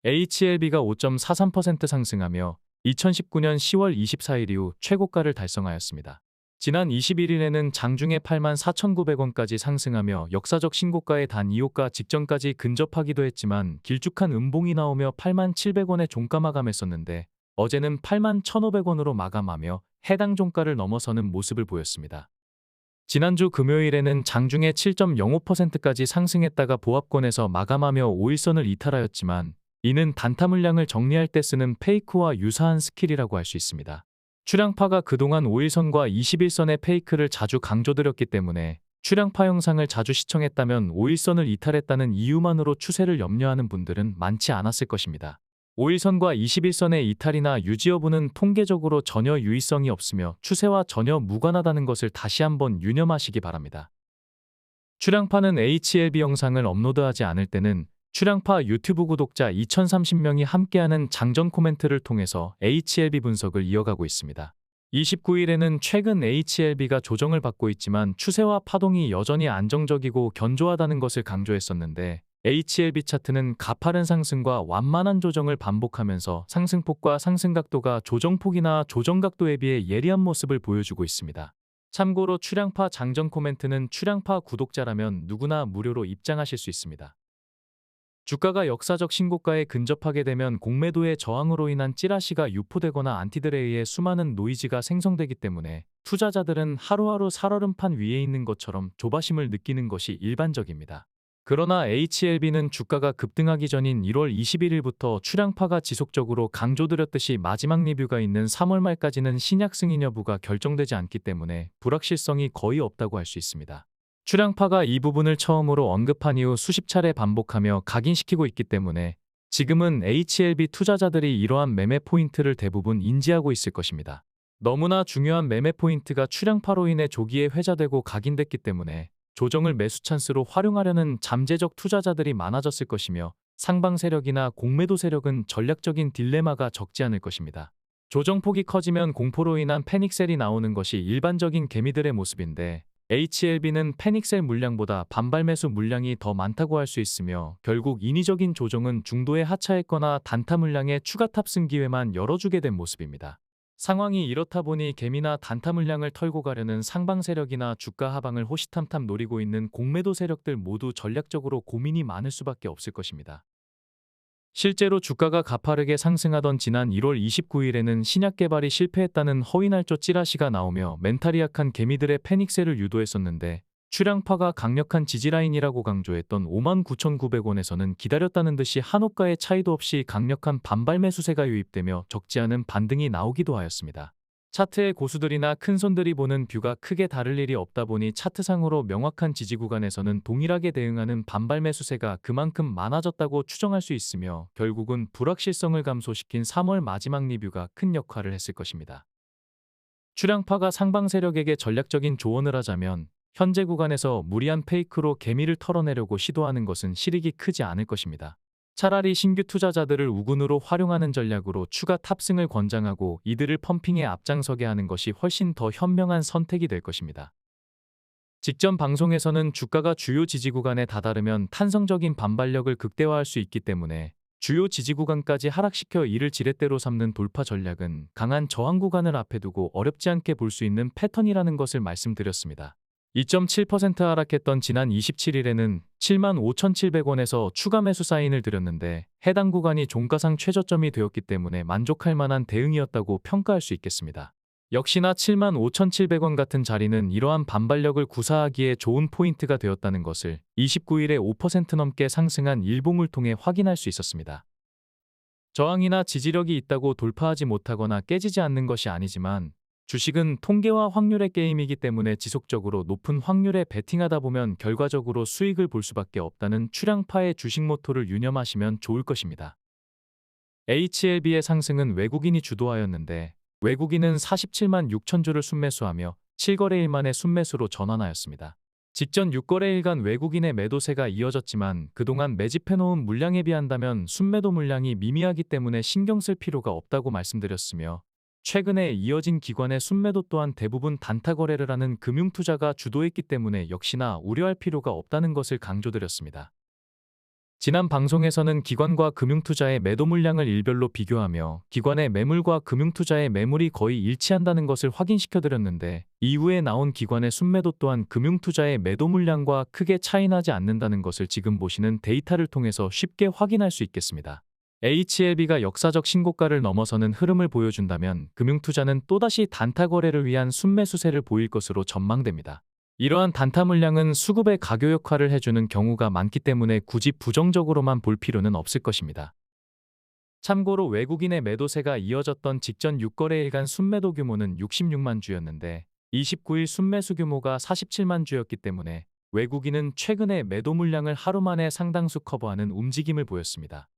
HLB가 5.43% 상승하며 2019년 10월 24일 이후 최고가를 달성하였습니다. 지난 21일에는 장중에 84,900원까지 상승하며 역사적 신고가에 단 2호가 직전까지 근접하기도 했지만 길쭉한 음봉이 나오며 87,000원에 종가 마감했었는데 어제는 81,500원으로 마감하며 해당 종가를 넘어서는 모습을 보였습니다. 지난주 금요일에는 장중에 7.05%까지 상승했다가 보합권에서 마감하며 5일선을 이탈하였지만 이는 단타 물량을 정리할 때 쓰는 페이크와 유사한 스킬이라고 할 수 있습니다. 추량파가 그동안 5일선과 21선의 페이크를 자주 강조드렸기 때문에 추량파 영상을 자주 시청했다면 5일선을 이탈했다는 이유만으로 추세를 염려하는 분들은 많지 않았을 것입니다. 5일선과 21선의 이탈이나 유지 여부는 통계적으로 전혀 유의성이 없으며 추세와 전혀 무관하다는 것을 다시 한번 유념하시기 바랍니다. 추량파는 HLB 영상을 업로드하지 않을 때는 추량파 유튜브 구독자 2030명이 함께하는 장전 코멘트를 통해서 HLB 분석을 이어가고 있습니다. 29일에는 최근 HLB가 조정을 받고 있지만 추세와 파동이 여전히 안정적이고 견조하다는 것을 강조했었는데 HLB 차트는 가파른 상승과 완만한 조정을 반복하면서 상승폭과 상승각도가 조정폭이나 조정각도에 비해 예리한 모습을 보여주고 있습니다. 참고로 추량파 장전 코멘트는 추량파 구독자라면 누구나 무료로 입장하실 수 있습니다. 주가가 역사적 신고가에 근접하게 되면 공매도의 저항으로 인한 찌라시가 유포되거나 안티들에 의해 수많은 노이즈가 생성되기 때문에 투자자들은 하루하루 살얼음판 위에 있는 것처럼 조바심을 느끼는 것이 일반적입니다. 그러나 HLB는 주가가 급등하기 전인 1월 21일부터 추량파가 지속적으로 강조드렸듯이 마지막 리뷰가 있는 3월 말까지는 신약 승인 여부가 결정되지 않기 때문에 불확실성이 거의 없다고 할 수 있습니다. 추량파가 이 부분을 처음으로 언급한 이후 수십 차례 반복하며 각인시키고 있기 때문에 지금은 HLB 투자자들이 이러한 매매 포인트를 대부분 인지하고 있을 것입니다. 너무나 중요한 매매 포인트가 추량파로 인해 조기에 회자되고 각인됐기 때문에 조정을 매수 찬스로 활용하려는 잠재적 투자자들이 많아졌을 것이며 상방 세력이나 공매도 세력은 전략적인 딜레마가 적지 않을 것입니다. 조정폭이 커지면 공포로 인한 패닉셀이 나오는 것이 일반적인 개미들의 모습인데 HLB는 패닉셀 물량보다 반발 매수 물량이 더 많다고 할 수 있으며 결국 인위적인 조정은 중도에 하차했거나 단타 물량의 추가 탑승 기회만 열어주게 된 모습입니다. 상황이 이렇다 보니 개미나 단타 물량을 털고 가려는 상방 세력이나 주가 하방을 호시탐탐 노리고 있는 공매도 세력들 모두 전략적으로 고민이 많을 수밖에 없을 것입니다. 실제로 주가가 가파르게 상승하던 지난 1월 29일에는 신약 개발이 실패했다는 허위날조 찌라시가 나오며 멘탈이 약한 개미들의 패닉셀을 유도했었는데 추량파가 강력한 지지라인이라고 강조했던 59,900원에서는 기다렸다는 듯이 한호가의 차이도 없이 강력한 반발 매수세가 유입되며 적지 않은 반등이 나오기도 하였습니다. 차트의 고수들이나 큰손들이 보는 뷰가 크게 다를 일이 없다 보니 차트상으로 명확한 지지 구간에서는 동일하게 대응하는 반발 매수세가 그만큼 많아졌다고 추정할 수 있으며 결국은 불확실성을 감소시킨 3월 마지막 리뷰가 큰 역할을 했을 것입니다. 추량파가 상방 세력에게 전략적인 조언을 하자면 현재 구간에서 무리한 페이크로 개미를 털어내려고 시도하는 것은 실익이 크지 않을 것입니다. 차라리 신규 투자자들을 우군으로 활용하는 전략으로 추가 탑승을 권장하고 이들을 펌핑에 앞장서게 하는 것이 훨씬 더 현명한 선택이 될 것입니다. 직전 방송에서는 주가가 주요 지지 구간에 다다르면 탄성적인 반발력을 극대화할 수 있기 때문에 주요 지지 구간까지 하락시켜 이를 지렛대로 삼는 돌파 전략은 강한 저항 구간을 앞에 두고 어렵지 않게 볼 수 있는 패턴이라는 것을 말씀드렸습니다. 2.7% 하락했던 지난 27일에는 75,700원에서 추가 매수 사인을 드렸는데 해당 구간이 종가상 최저점이 되었기 때문에 만족할 만한 대응이었다고 평가할 수 있겠습니다. 역시나 75,700원 같은 자리는 이러한 반발력을 구사하기에 좋은 포인트가 되었다는 것을 29일에 5% 넘게 상승한 일봉을 통해 확인할 수 있었습니다. 저항이나 지지력이 있다고 돌파하지 못하거나 깨지지 않는 것이 아니지만 주식은 통계와 확률의 게임이기 때문에 지속적으로 높은 확률에 베팅하다 보면 결과적으로 수익을 볼 수밖에 없다는 추량파의 주식 모토를 유념하시면 좋을 것입니다. HLB의 상승은 외국인이 주도하였는데 외국인은 47만 6천 주를 순매수하며 7거래일 만에 순매수로 전환하였습니다. 직전 6거래일간 외국인의 매도세가 이어졌지만 그동안 매집해놓은 물량에 비한다면 순매도 물량이 미미하기 때문에 신경 쓸 필요가 없다고 말씀드렸으며 최근에 이어진 기관의 순매도 또한 대부분 단타 거래를 하는 금융투자가 주도했기 때문에 역시나 우려할 필요가 없다는 것을 강조드렸습니다. 지난 방송에서는 기관과 금융투자의 매도 물량을 일별로 비교하며 기관의 매물과 금융투자의 매물이 거의 일치한다는 것을 확인시켜드렸는데, 이후에 나온 기관의 순매도 또한 금융투자의 매도 물량과 크게 차이나지 않는다는 것을 지금 보시는 데이터를 통해서 쉽게 확인할 수 있겠습니다. HLB가 역사적 신고가를 넘어서는 흐름을 보여준다면 금융투자는 또다시 단타 거래를 위한 순매 수세를 보일 것으로 전망됩니다. 이러한 단타 물량은 수급의 가교 역할을 해주는 경우가 많기 때문에 굳이 부정적으로만 볼 필요는 없을 것입니다. 참고로 외국인의 매도세가 이어졌던 직전 6거래일간 순매도 규모는 66만 주였는데 29일 순매수 규모가 47만 주였기 때문에 외국인은 최근에 매도 물량을 하루 만에 상당수 커버하는 움직임을 보였습니다.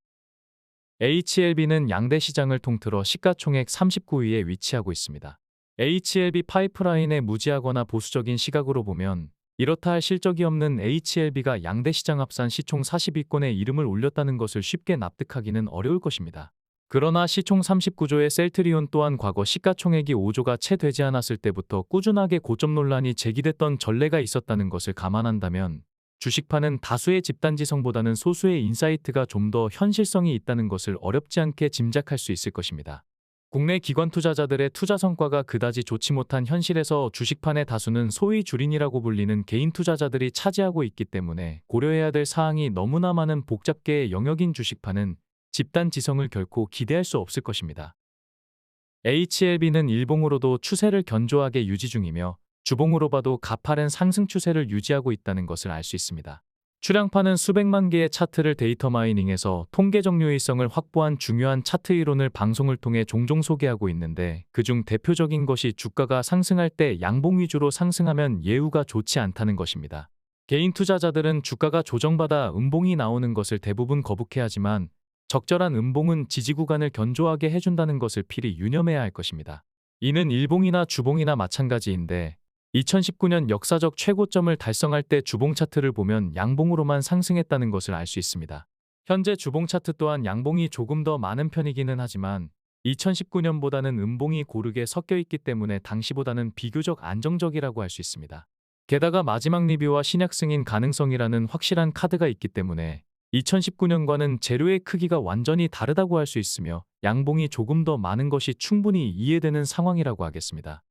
HLB는 양대 시장을 통틀어 시가총액 39위에 위치하고 있습니다. HLB 파이프라인의 무지하거나 보수적인 시각으로 보면 이렇다 할 실적이 없는 HLB가 양대 시장 합산 시총 40위권에 이름을 올렸다는 것을 쉽게 납득하기는 어려울 것입니다. 그러나 시총 39조의 셀트리온 또한 과거 시가총액이 5조가 채 되지 않았을 때부터 꾸준하게 고점 논란이 제기됐던 전례가 있었다는 것을 감안한다면 주식파는 다수의 집단지성보다는 소수의 인사이트가 좀 더 현실성이 있다는 것을 어렵지 않게 짐작할 수 있을 것입니다. 국내 기관 투자자들의 투자 성과가 그다지 좋지 못한 현실에서 주식판의 다수는 소위 주린이라고 불리는 개인 투자자들이 차지하고 있기 때문에 고려해야 될 사항이 너무나 많은 복잡계의 영역인 주식판은 집단 지성을 결코 기대할 수 없을 것입니다. HLB는 일봉으로도 추세를 견조하게 유지 중이며 주봉으로 봐도 가파른 상승 추세를 유지하고 있다는 것을 알 수 있습니다. 출량파는 수백만 개의 차트를 데이터 마이닝해서 통계적 유의성을 확보한 중요한 차트 이론을 방송을 통해 종종 소개하고 있는데, 그중 대표적인 것이 주가가 상승할 때 양봉 위주로 상승하면 예후가 좋지 않다는 것입니다. 개인 투자자들은 주가가 조정받아 음봉이 나오는 것을 대부분 거북해하지만 적절한 음봉은 지지 구간을 견조하게 해준다는 것을 필히 유념해야 할 것입니다. 이는 일봉이나 주봉이나 마찬가지인데 2019년 역사적 최고점을 달성할 때 주봉 차트를 보면 양봉으로만 상승했다는 것을 알 수 있습니다. 현재 주봉 차트 또한 양봉이 조금 더 많은 편이기는 하지만 2019년보다는 음봉이 고르게 섞여 있기 때문에 당시보다는 비교적 안정적이라고 할 수 있습니다. 게다가 마지막 리뷰와 신약 승인 가능성이라는 확실한 카드가 있기 때문에 2019년과는 재료의 크기가 완전히 다르다고 할 수 있으며 양봉이 조금 더 많은 것이 충분히 이해되는 상황이라고 하겠습니다.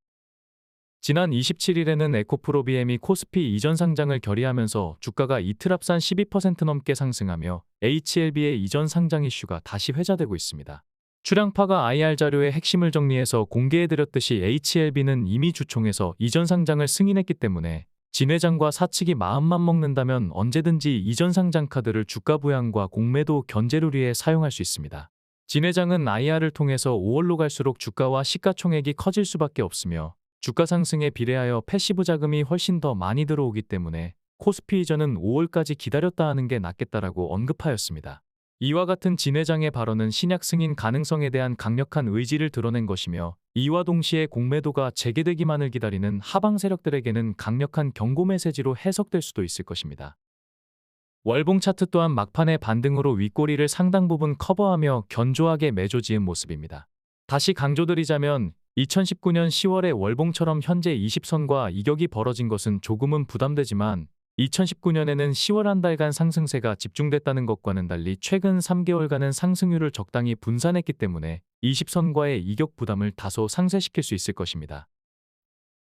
지난 27일에는 에코프로비엠이 코스피 이전 상장을 결의하면서 주가가 이틀 합산 12% 넘게 상승하며 HLB의 이전 상장 이슈가 다시 회자되고 있습니다. 출량파가 IR 자료의 핵심을 정리해서 공개해드렸듯이 HLB는 이미 주총에서 이전 상장을 승인했기 때문에 진 회장과 사측이 마음만 먹는다면 언제든지 이전 상장 카드를 주가 부양과 공매도 견제를 사용할 수 있습니다. 진 회장은 IR을 통해서 5월로 갈수록 주가와 시가총액이 커질 수밖에 없으며 주가 상승에 비례하여 패시브 자금이 훨씬 더 많이 들어오기 때문에 코스피 이전은 5월까지 기다렸다 하는 게 낫겠다라고 언급하였습니다. 이와 같은 진 회장의 발언은 신약 승인 가능성에 대한 강력한 의지를 드러낸 것이며 이와 동시에 공매도가 재개되기만을 기다리는 하방 세력들에게는 강력한 경고 메시지로 해석될 수도 있을 것입니다. 월봉 차트 또한 막판의 반등으로 윗꼬리를 상당 부분 커버하며 견조하게 매조지은 모습입니다. 다시 강조드리자면 2019년 10월의 월봉처럼 현재 20선과 이격이 벌어진 것은 조금은 부담되지만 2019년에는 10월 한 달간 상승세가 집중됐다는 것과는 달리 최근 3개월간은 상승률을 적당히 분산했기 때문에 20선과의 이격 부담을 다소 상쇄시킬 수 있을 것입니다.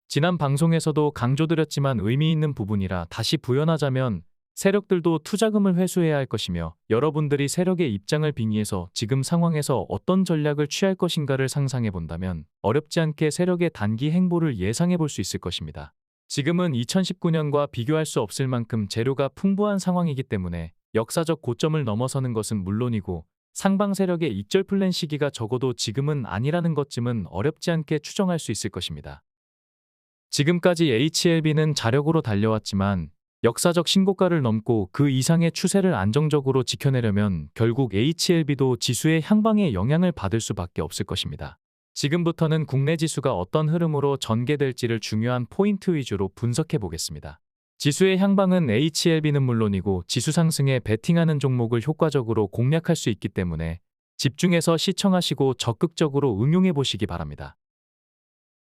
지난 방송에서도 강조드렸지만 의미 있는 부분이라 다시 부연하자면 세력들도 투자금을 회수해야 할 것이며 여러분들이 세력의 입장을 빙의해서 지금 상황에서 어떤 전략을 취할 것인가를 상상해 본다면 어렵지 않게 세력의 단기 행보를 예상해 볼 수 있을 것입니다. 지금은 2019년과 비교할 수 없을 만큼 재료가 풍부한 상황이기 때문에 역사적 고점을 넘어서는 것은 물론이고 상방 세력의 익절 플랜 시기가 적어도 지금은 아니라는 것쯤은 어렵지 않게 추정할 수 있을 것입니다. 지금까지 HLB는 자력으로 달려왔지만 역사적 신고가를 넘고 그 이상의 추세를 안정적으로 지켜내려면 결국 HLB도 지수의 향방에 영향을 받을 수밖에 없을 것입니다. 지금부터는 국내 지수가 어떤 흐름으로 전개될지를 중요한 포인트 위주로 분석해 보겠습니다. 지수의 향방은 HLB는 물론이고 지수 상승에 베팅하는 종목을 효과적으로 공략할 수 있기 때문에 집중해서 시청하시고 적극적으로 응용해 보시기 바랍니다.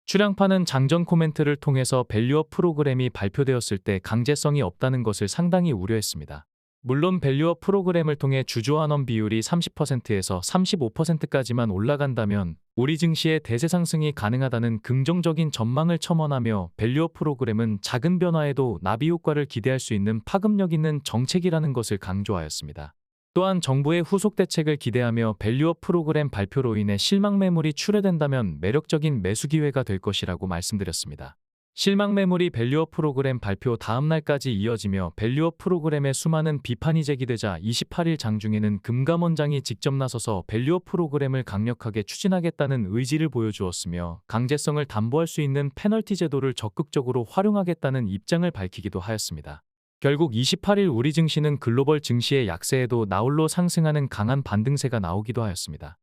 출량파는 장전 코멘트를 통해서 밸류업 프로그램이 발표되었을 때 강제성이 없다는 것을 상당히 우려했습니다. 물론 밸류업 프로그램을 통해 주주환원 비율이 30%에서 35%까지만 올라간다면 우리 증시의 대세 상승이 가능하다는 긍정적인 전망을 첨언하며 밸류업 프로그램은 작은 변화에도 나비 효과를 기대할 수 있는 파급력 있는 정책이라는 것을 강조하였습니다. 또한 정부의 후속 대책을 기대하며 밸류업 프로그램 발표로 인해 실망 매물이 출회된다면 매력적인 매수 기회가 될 것이라고 말씀드렸습니다. 실망 매물이 밸류업 프로그램 발표 다음 날까지 이어지며 밸류업 프로그램에 수많은 비판이 제기되자 28일 장중에는 금감원장이 직접 나서서 밸류업 프로그램을 강력하게 추진하겠다는 의지를 보여주었으며 강제성을 담보할 수 있는 페널티 제도를 적극적으로 활용하겠다는 입장을 밝히기도 하였습니다. 결국 28일 우리 증시는 글로벌 증시의 약세에도 나홀로 상승하는 강한 반등세가 나오기도 하였습니다.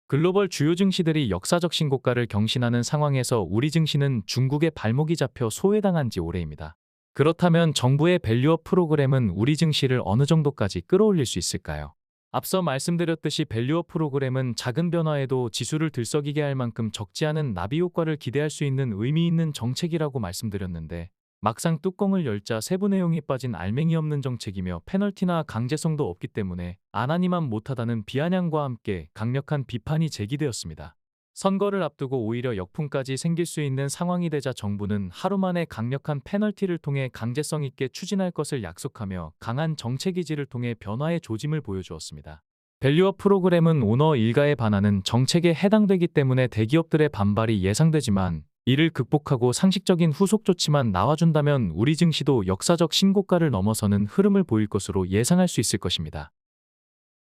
글로벌 주요 증시들이 역사적 신고가를 경신하는 상황에서 우리 증시는 중국의 발목이 잡혀 소외당한 지 오래입니다. 그렇다면 정부의 밸류업 프로그램은 우리 증시를 어느 정도까지 끌어올릴 수 있을까요? 앞서 말씀드렸듯이 밸류업 프로그램은 작은 변화에도 지수를 들썩이게 할 만큼 적지 않은 나비 효과를 기대할 수 있는 의미 있는 정책이라고 말씀드렸는데 막상 뚜껑을 열자 세부 내용이 빠진 알맹이 없는 정책이며 페널티나 강제성도 없기 때문에 안 하니만 못하다는 비아냥과 함께 강력한 비판이 제기되었습니다. 선거를 앞두고 오히려 역풍까지 생길 수 있는 상황이 되자 정부는 하루 만에 강력한 페널티를 통해 강제성 있게 추진할 것을 약속하며 강한 정책 의지를 통해 변화의 조짐을 보여주었습니다. 밸류업 프로그램은 오너 일가에 반하는 정책에 해당되기 때문에 대기업들의 반발이 예상되지만 이를 극복하고 상식적인 후속 조치만 나와준다면 우리 증시도 역사적 신고가를 넘어서는 흐름을 보일 것으로 예상할 수 있을 것입니다.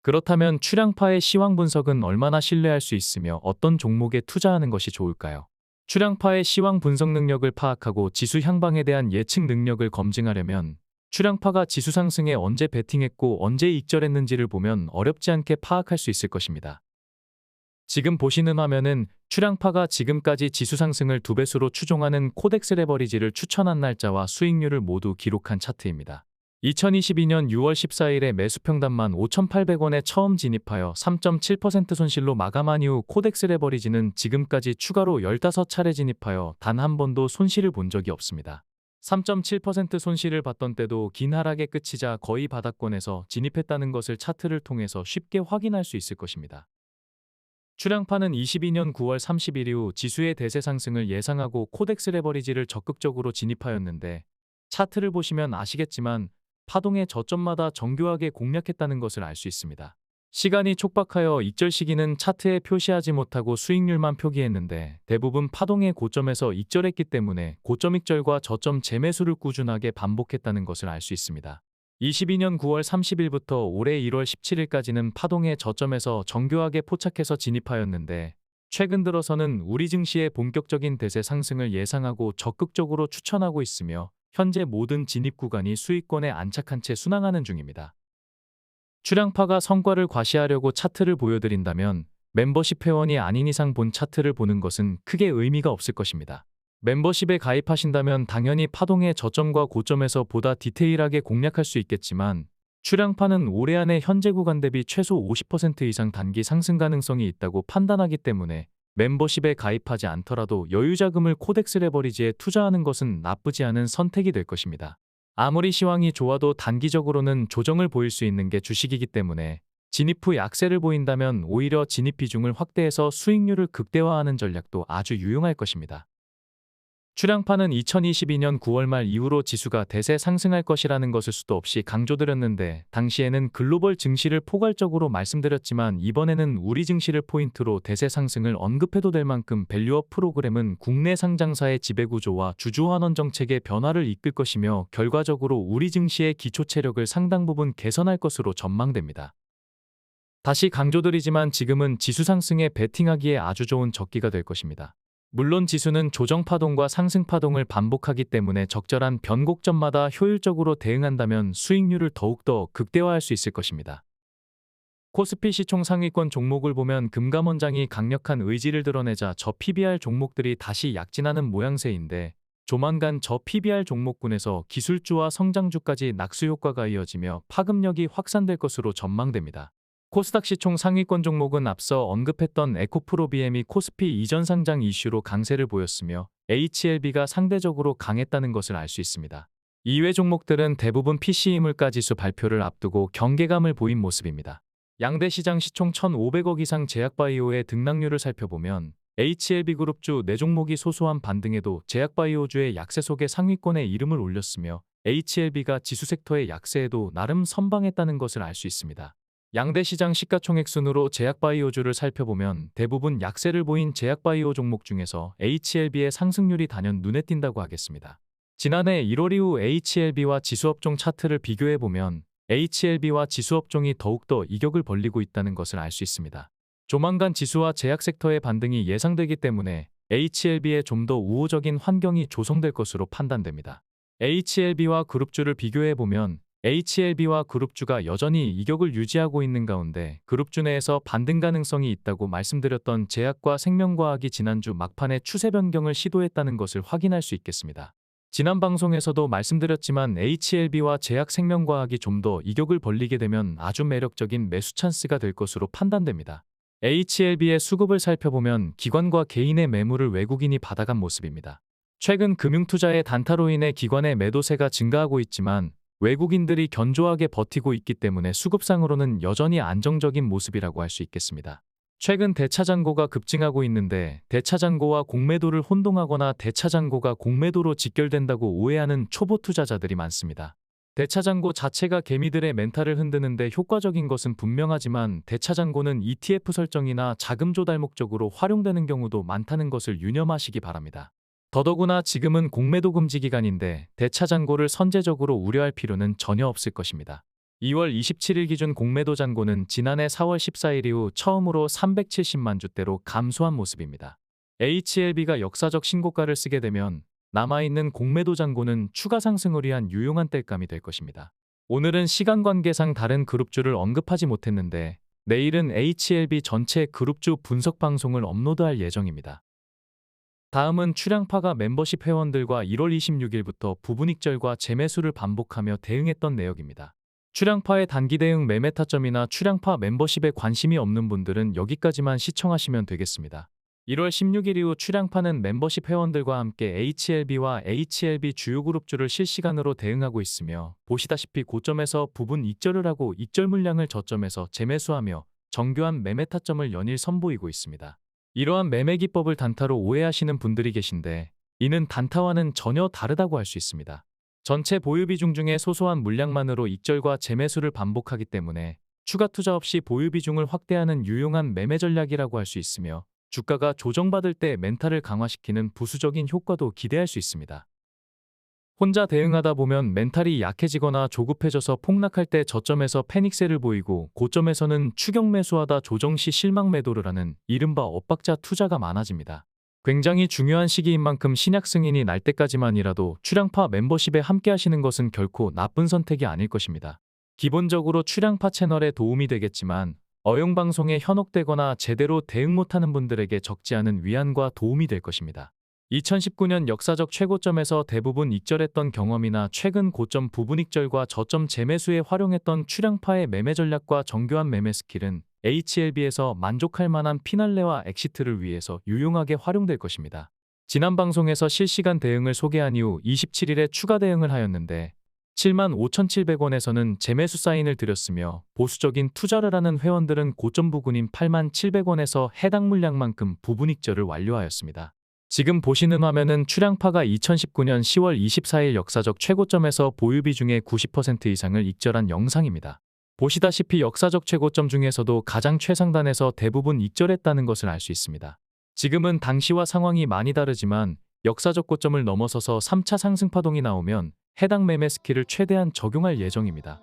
그렇다면 출향파의 시황 분석은 얼마나 신뢰할 수 있으며 어떤 종목에 투자하는 것이 좋을까요? 출향파의 시황 분석 능력을 파악하고 지수 향방에 대한 예측 능력을 검증하려면 출향파가 지수 상승에 언제 베팅했고 언제 익절했는지를 보면 어렵지 않게 파악할 수 있을 것입니다. 지금 보시는 화면은 출향파가 지금까지 지수 상승을 2배수로 추종하는 코덱스 레버리지를 추천한 날짜와 수익률을 모두 기록한 차트입니다. 2022년 6월 14일에 매수 평단만 5,800원에 처음 진입하여 3.7% 손실로 마감한 이후 코덱스 레버리지는 지금까지 추가로 15차례 진입하여 단 한 번도 손실을 본 적이 없습니다. 3.7% 손실을 봤던 때도 긴 하락의 끝이자 거의 바닥권에서 진입했다는 것을 차트를 통해서 쉽게 확인할 수 있을 것입니다. 출향파는 22년 9월 30일 이후 지수의 대세 상승을 예상하고 코덱스 레버리지를 적극적으로 진입하였는데 차트를 보시면 아시겠지만 파동의 저점마다 정교하게 공략했다는 것을 알 수 있습니다. 시간이 촉박하여 익절 시기는 차트에 표시하지 못하고 수익률만 표기했는데 대부분 파동의 고점에서 익절했기 때문에 고점 익절과 저점 재매수를 꾸준하게 반복했다는 것을 알 수 있습니다. 22년 9월 30일부터 올해 1월 17일까지는 파동의 저점에서 정교하게 포착해서 진입하였는데 최근 들어서는 우리 증시의 본격적인 대세 상승을 예상하고 적극적으로 추천하고 있으며 현재 모든 진입 구간이 수익권에 안착한 채 순항하는 중입니다. 출향파가 성과를 과시하려고 차트를 보여드린다면 멤버십 회원이 아닌 이상 본 차트를 보는 것은 크게 의미가 없을 것입니다. 멤버십에 가입하신다면 당연히 파동의 저점과 고점에서 보다 디테일하게 공략할 수 있겠지만 출향파는 올해 안에 현재 구간 대비 최소 50% 이상 단기 상승 가능성이 있다고 판단하기 때문에 멤버십에 가입하지 않더라도 여유 자금을 코덱스 레버리지에 투자하는 것은 나쁘지 않은 선택이 될 것입니다. 아무리 시황이 좋아도 단기적으로는 조정을 보일 수 있는 게 주식이기 때문에 진입 후 약세를 보인다면 오히려 진입 비중을 확대해서 수익률을 극대화하는 전략도 아주 유용할 것입니다. 출향파는 2022년 9월 말 이후로 지수가 대세 상승할 것이라는 것을 수도 없이 강조드렸는데 당시에는 글로벌 증시를 포괄적으로 말씀드렸지만 이번에는 우리 증시를 포인트로 대세 상승을 언급해도 될 만큼 밸류업 프로그램은 국내 상장사의 지배구조와 주주환원 정책의 변화를 이끌 것이며 결과적으로 우리 증시의 기초 체력을 상당 부분 개선할 것으로 전망됩니다. 다시 강조드리지만 지금은 지수 상승에 베팅하기에 아주 좋은 적기가 될 것입니다. 물론 지수는 조정 파동과 상승 파동을 반복하기 때문에 적절한 변곡점마다 효율적으로 대응한다면 수익률을 더욱더 극대화할 수 있을 것입니다. 코스피 시총 상위권 종목을 보면 금감원장이 강력한 의지를 드러내자 저 PBR 종목들이 다시 약진하는 모양새인데 조만간 저 PBR 종목군에서 기술주와 성장주까지 낙수 효과가 이어지며 파급력이 확산될 것으로 전망됩니다. 코스닥 시총 상위권 종목은 앞서 언급했던 에코프로비엠이 코스피 이전 상장 이슈로 강세를 보였으며 HLB가 상대적으로 강했다는 것을 알 수 있습니다. 이외 종목들은 대부분 PC이물가 지수 발표를 앞두고 경계감을 보인 모습입니다. 양대 시장 시총 1,500억 이상 제약바이오의 등락률을 살펴보면 HLB그룹주 4종목이 소소한 반등에도 제약바이오주의 약세 속에 상위권에 이름을 올렸으며 HLB가 지수 섹터의 약세에도 나름 선방했다는 것을 알 수 있습니다. 양대 시장 시가총액 순으로 제약바이오주를 살펴보면 대부분 약세를 보인 제약바이오 종목 중에서 HLB의 상승률이 단연 눈에 띈다고 하겠습니다. 지난해 1월 이후 HLB와 지수업종 차트를 비교해보면 HLB와 지수업종이 더욱더 이격을 벌리고 있다는 것을 알 수 있습니다. 조만간 지수와 제약 섹터의 반등이 예상되기 때문에 HLB에 좀 더 우호적인 환경이 조성될 것으로 판단됩니다. HLB와 그룹주를 비교해보면 HLB와 그룹주가 여전히 이격을 유지하고 있는 가운데 그룹주 내에서 반등 가능성이 있다고 말씀드렸던 제약과 생명과학이 지난주 막판에 추세 변경을 시도했다는 것을 확인할 수 있겠습니다. 지난 방송에서도 말씀드렸지만 HLB와 제약생명과학이 좀 더 이격을 벌리게 되면 아주 매력적인 매수 찬스가 될 것으로 판단됩니다. HLB의 수급을 살펴보면 기관과 개인의 매물을 외국인이 받아간 모습입니다. 최근 금융투자의 단타로 인해 기관의 매도세가 증가하고 있지만 외국인들이 견조하게 버티고 있기 때문에 수급상으로는 여전히 안정적인 모습이라고 할 수 있겠습니다. 최근 대차잔고가 급증하고 있는데 대차잔고와 공매도를 혼동하거나 대차잔고가 공매도로 직결된다고 오해하는 초보 투자자들이 많습니다. 대차잔고 자체가 개미들의 멘탈을 흔드는데 효과적인 것은 분명하지만 대차잔고는 ETF 설정이나 자금 조달 목적으로 활용되는 경우도 많다는 것을 유념하시기 바랍니다. 더더구나 지금은 공매도 금지 기간인데 대차잔고를 선제적으로 우려할 필요는 전혀 없을 것입니다. 2월 27일 기준 공매도 잔고는 지난해 4월 14일 이후 처음으로 370만 주대로 감소한 모습입니다. HLB가 역사적 신고가를 쓰게 되면 남아있는 공매도 잔고는 추가 상승을 위한 유용한 땔감이 될 것입니다. 오늘은 시간 관계상 다른 그룹주를 언급하지 못했는데 내일은 HLB 전체 그룹주 분석 방송을 업로드할 예정입니다. 다음은 출양파가 멤버십 회원들과 1월 26일부터 부분익절과 재매수를 반복하며 대응했던 내역입니다. 출양파의 단기 대응 매매 타점이나 출양파 멤버십에 관심이 없는 분들은 여기까지만 시청하시면 되겠습니다. 1월 16일 이후 출양파는 멤버십 회원들과 함께 HLB와 HLB 주요 그룹주를 실시간으로 대응하고 있으며 보시다시피 고점에서 부분 익절을 하고 익절 물량을 저점에서 재매수하며 정교한 매매 타점을 연일 선보이고 있습니다. 이러한 매매 기법을 단타로 오해하시는 분들이 계신데 이는 단타와는 전혀 다르다고 할 수 있습니다. 전체 보유 비중 중에 소소한 물량만으로 익절과 재매수를 반복하기 때문에 추가 투자 없이 보유 비중을 확대하는 유용한 매매 전략이라고 할 수 있으며 주가가 조정받을 때 멘탈을 강화시키는 부수적인 효과도 기대할 수 있습니다. 혼자 대응하다 보면 멘탈이 약해지거나 조급해져서 폭락할 때 저점에서 패닉세를 보이고 고점에서는 추격 매수하다 조정 시 실망 매도를 하는 이른바 엇박자 투자가 많아집니다. 굉장히 중요한 시기인 만큼 신약 승인이 날 때까지만이라도 출양파 멤버십에 함께 하시는 것은 결코 나쁜 선택이 아닐 것입니다. 기본적으로 출양파 채널에 도움이 되겠지만 어용방송에 현혹되거나 제대로 대응 못하는 분들에게 적지 않은 위안과 도움이 될 것입니다. 2019년 역사적 최고점에서 대부분 익절했던 경험이나 최근 고점 부분 익절과 저점 재매수에 활용했던 출양파의 매매 전략과 정교한 매매 스킬은 HLB에서 만족할 만한 피날레와 엑시트를 위해서 유용하게 활용될 것입니다. 지난 방송에서 실시간 대응을 소개한 이후 27일에 추가 대응을 하였는데 75,700원에서는 재매수 사인을 드렸으며 보수적인 투자를 하는 회원들은 고점 부근인 87,000원에서 해당 물량만큼 부분 익절을 완료하였습니다. 지금 보시는 화면은 출양파가 2019년 10월 24일 역사적 최고점에서 보유 비중의 90% 이상을 익절한 영상입니다. 보시다시피 역사적 최고점 중에서도 가장 최상단에서 대부분 익절했다는 것을 알 수 있습니다. 지금은 당시와 상황이 많이 다르지만 역사적 고점을 넘어서서 3차 상승파동이 나오면 해당 매매 스킬을 최대한 적용할 예정입니다.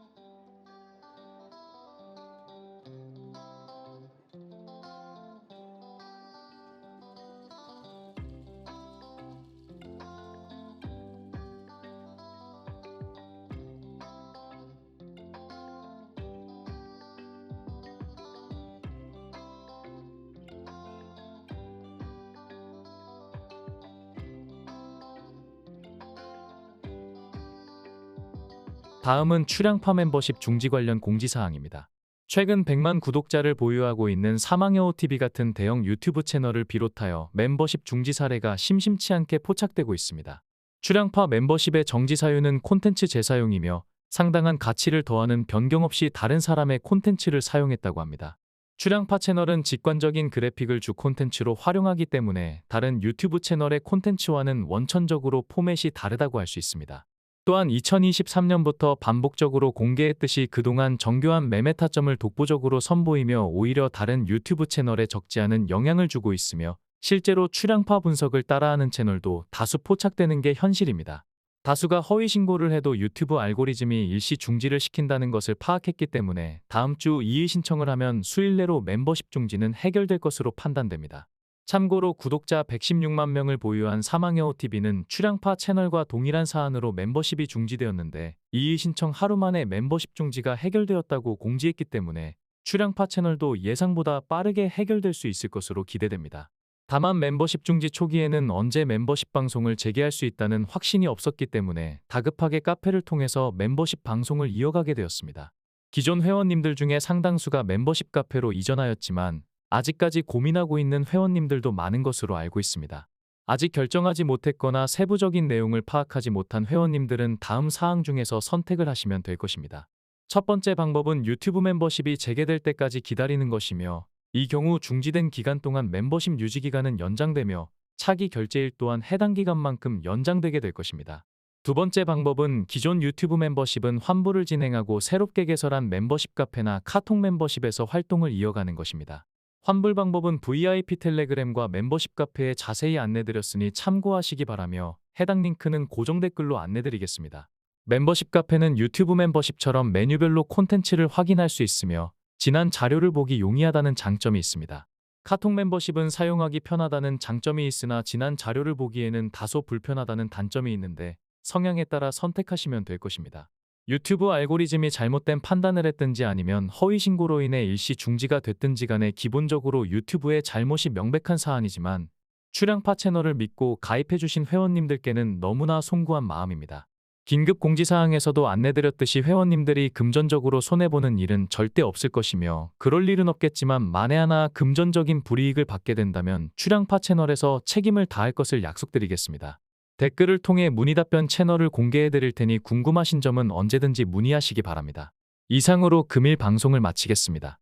다음은 출양파 멤버십 중지 관련 공지사항입니다. 최근 100만 구독자를 보유하고 있는 사망여우TV 같은 대형 유튜브 채널을 비롯하여 멤버십 중지 사례가 심심치 않게 포착되고 있습니다. 출향파 멤버십의 정지 사유는 콘텐츠 재사용이며 상당한 가치를 더하는 변경 없이 다른 사람의 콘텐츠를 사용했다고 합니다. 출향파 채널은 직관적인 그래픽을 주 콘텐츠로 활용하기 때문에 다른 유튜브 채널의 콘텐츠와는 원천적으로 포맷이 다르다고 할 수 있습니다. 또한 2023년부터 반복적으로 공개했듯이 그동안 정교한 매매 타점을 독보적으로 선보이며 오히려 다른 유튜브 채널에 적지 않은 영향을 주고 있으며 실제로 출향파 분석을 따라하는 채널도 다수 포착되는 게 현실입니다. 다수가 허위 신고를 해도 유튜브 알고리즘이 일시 중지를 시킨다는 것을 파악했기 때문에 다음 주 이의 신청을 하면 수일 내로 멤버십 중지는 해결될 것으로 판단됩니다. 참고로 구독자 116만 명을 보유한 사망여우TV는 출향파 채널과 동일한 사안으로 멤버십이 중지되었는데 이의 신청 하루 만에 멤버십 중지가 해결되었다고 공지했기 때문에 출향파 채널도 예상보다 빠르게 해결될 수 있을 것으로 기대됩니다. 다만 멤버십 중지 초기에는 언제 멤버십 방송을 재개할 수 있다는 확신이 없었기 때문에 다급하게 카페를 통해서 멤버십 방송을 이어가게 되었습니다. 기존 회원님들 중에 상당수가 멤버십 카페로 이전하였지만 아직까지 고민하고 있는 회원님들도 많은 것으로 알고 있습니다. 아직 결정하지 못했거나 세부적인 내용을 파악하지 못한 회원님들은 다음 사항 중에서 선택을 하시면 될 것입니다. 첫 번째 방법은 유튜브 멤버십이 재개될 때까지 기다리는 것이며 이 경우 중지된 기간 동안 멤버십 유지 기간은 연장되며 차기 결제일 또한 해당 기간만큼 연장되게 될 것입니다. 두 번째 방법은 기존 유튜브 멤버십은 환불을 진행하고 새롭게 개설한 멤버십 카페나 카톡 멤버십에서 활동을 이어가는 것입니다. 환불 방법은 VIP 텔레그램과 멤버십 카페에 자세히 안내드렸으니 참고하시기 바라며 해당 링크는 고정 댓글로 안내드리겠습니다. 멤버십 카페는 유튜브 멤버십처럼 메뉴별로 콘텐츠를 확인할 수 있으며 지난 자료를 보기 용이하다는 장점이 있습니다. 카톡 멤버십은 사용하기 편하다는 장점이 있으나 지난 자료를 보기에는 다소 불편하다는 단점이 있는데 성향에 따라 선택하시면 될 것입니다. 유튜브 알고리즘이 잘못된 판단을 했든지 아니면 허위 신고로 인해 일시 중지가 됐든지 간에 기본적으로 유튜브의 잘못이 명백한 사안이지만 출향파 채널을 믿고 가입해주신 회원님들께는 너무나 송구한 마음입니다. 긴급 공지사항에서도 안내드렸듯이 회원님들이 금전적으로 손해보는 일은 절대 없을 것이며 그럴 일은 없겠지만 만에 하나 금전적인 불이익을 받게 된다면 출향파 채널에서 책임을 다할 것을 약속드리겠습니다. 댓글을 통해 문의 답변 채널을 공개해드릴 테니 궁금하신 점은 언제든지 문의하시기 바랍니다. 이상으로 금일 방송을 마치겠습니다.